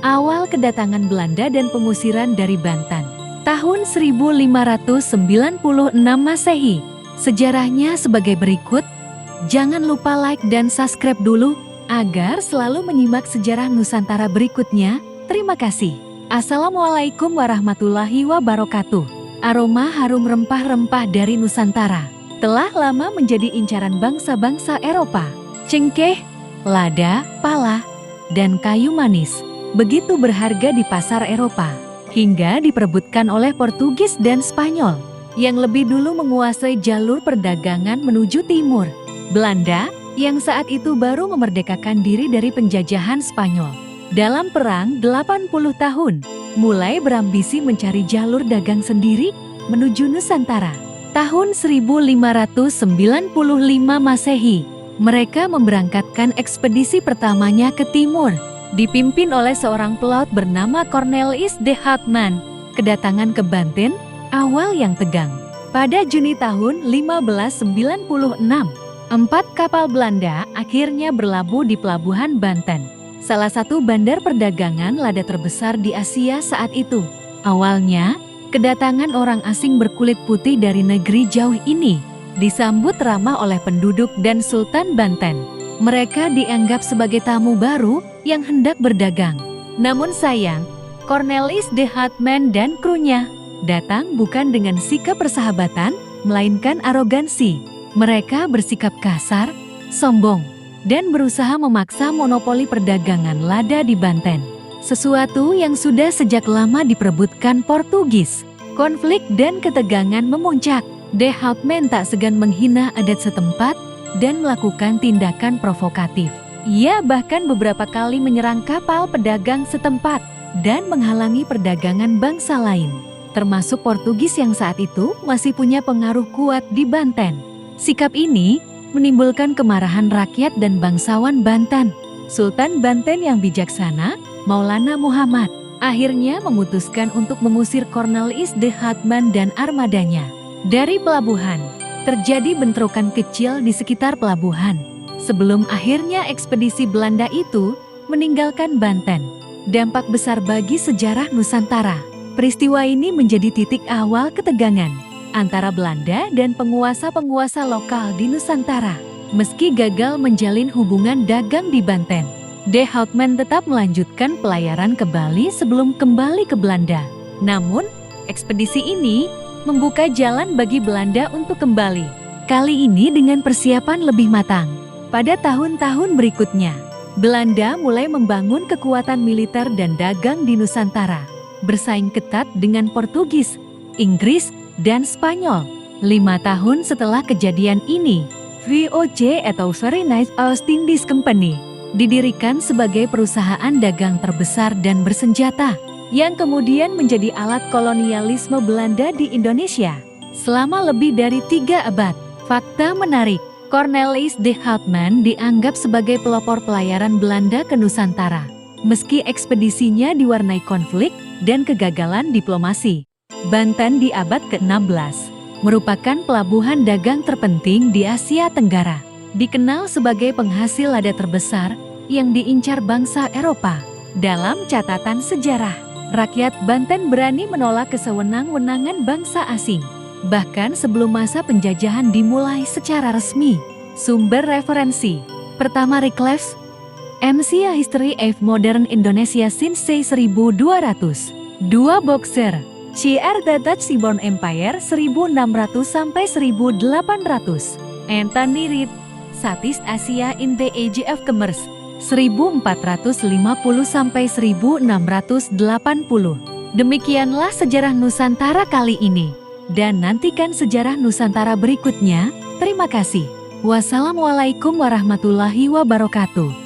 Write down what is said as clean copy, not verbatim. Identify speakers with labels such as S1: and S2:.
S1: Awal kedatangan Belanda dan pengusiran dari Banten. Tahun 1596 Masehi. Sejarahnya sebagai berikut. Jangan lupa like dan subscribe dulu agar selalu menyimak sejarah Nusantara berikutnya. Terima kasih. Assalamualaikum warahmatullahi wabarakatuh. Aroma harum rempah-rempah dari Nusantara telah lama menjadi incaran bangsa-bangsa Eropa. Cengkeh, lada, pala, dan kayu manis begitu berharga di pasar Eropa, hingga diperebutkan oleh Portugis dan Spanyol yang lebih dulu menguasai jalur perdagangan menuju timur. Belanda yang saat itu baru memerdekakan diri dari penjajahan Spanyol dalam perang 80 tahun, mulai berambisi mencari jalur dagang sendiri menuju Nusantara. Tahun 1595 Masehi, mereka memberangkatkan ekspedisi pertamanya ke timur, dipimpin oleh seorang pelaut bernama Cornelis de Houtman. Kedatangan ke Banten, awal yang tegang. Pada Juni tahun 1596, 4 kapal Belanda akhirnya berlabuh di pelabuhan Banten, salah satu bandar perdagangan lada terbesar di Asia saat itu. Awalnya, kedatangan orang asing berkulit putih dari negeri jauh ini disambut ramah oleh penduduk dan Sultan Banten. Mereka dianggap sebagai tamu baru yang hendak berdagang. Namun sayang, Cornelis de Houtman dan krunya datang bukan dengan sikap persahabatan, melainkan arogansi. Mereka bersikap kasar, sombong, dan berusaha memaksa monopoli perdagangan lada di Banten. Sesuatu yang sudah sejak lama diperebutkan Portugis. Konflik dan ketegangan memuncak. De Houtman tak segan menghina adat setempat dan melakukan tindakan provokatif. Ia bahkan beberapa kali menyerang kapal pedagang setempat dan menghalangi perdagangan bangsa lain, termasuk Portugis yang saat itu masih punya pengaruh kuat di Banten. Sikap ini menimbulkan kemarahan rakyat dan bangsawan Banten. Sultan Banten yang bijaksana, Maulana Muhammad, akhirnya memutuskan untuk mengusir Cornelis de Houtman dan armadanya dari pelabuhan. Terjadi bentrokan kecil di sekitar pelabuhan sebelum akhirnya ekspedisi Belanda itu meninggalkan Banten. Dampak besar bagi sejarah Nusantara. Peristiwa ini menjadi titik awal ketegangan antara Belanda dan penguasa-penguasa lokal di Nusantara. Meski gagal menjalin hubungan dagang di Banten, de Houtman tetap melanjutkan pelayaran ke Bali sebelum kembali ke Belanda. Namun, ekspedisi ini membuka jalan bagi Belanda untuk kembali. Kali ini dengan persiapan lebih matang. Pada tahun-tahun berikutnya, Belanda mulai membangun kekuatan militer dan dagang di Nusantara, bersaing ketat dengan Portugis, Inggris, dan Spanyol. 5 tahun setelah kejadian ini, VOC atau Foreign East Indies Company didirikan sebagai perusahaan dagang terbesar dan bersenjata yang kemudian menjadi alat kolonialisme Belanda di Indonesia selama lebih dari 3 abad. Fakta menarik, Cornelis de Houtman dianggap sebagai pelopor pelayaran Belanda ke Nusantara, meski ekspedisinya diwarnai konflik dan kegagalan diplomasi. Banten di abad ke-16 merupakan pelabuhan dagang terpenting di Asia Tenggara, dikenal sebagai penghasil lada terbesar yang diincar bangsa Eropa. Dalam catatan sejarah, rakyat Banten berani menolak kesewenang-wenangan bangsa asing, bahkan sebelum masa penjajahan dimulai secara resmi. Sumber referensi pertama Reclefs, MC A History of Modern Indonesia since 1200. 2 Boxer, CR The Dutch Seaborne Empire 1600–1800. Anthony Reid, Southeast Asia in the Age of Commerce 1450–1680. Demikianlah sejarah Nusantara kali ini. Dan nantikan sejarah Nusantara berikutnya. Terima kasih. Wassalamualaikum warahmatullahi wabarakatuh.